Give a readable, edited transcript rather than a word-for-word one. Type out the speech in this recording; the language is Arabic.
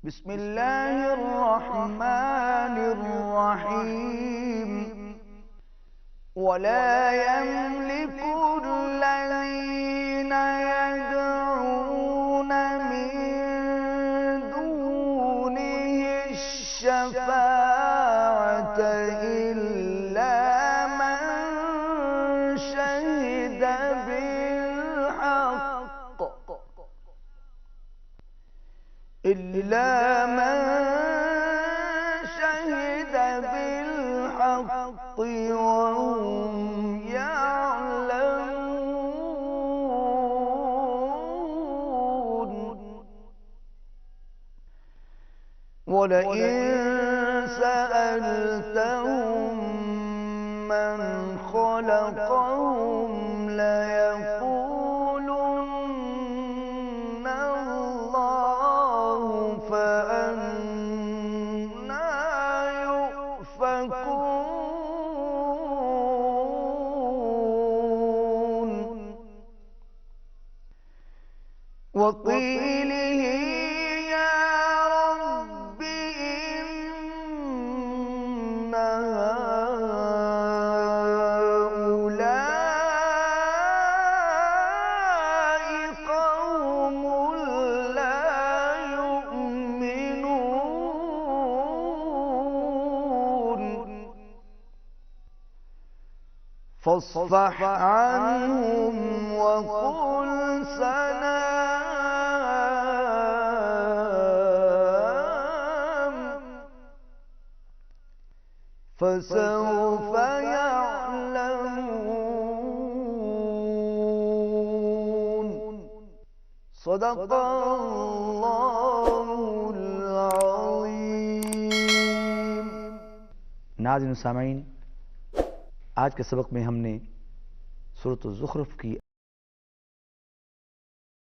بسم الله الرحمن الرحيم. ولا يملك الذين يدعون من دونه الشفاعة إلا من شهد بالحق وهم يعلمون. ولئن سألتهم من خلقهم ليقولن الله فأنى يؤفكون. وقيله يا رب إن هؤلاء قوم لا يؤمنون فاصفح عنهم وقل سلام فسوف يعلمون. صدق الله العظيم. नाज़रीन सामीन, आज के सबक में हमने सूरत ज़ुख़रुफ़ की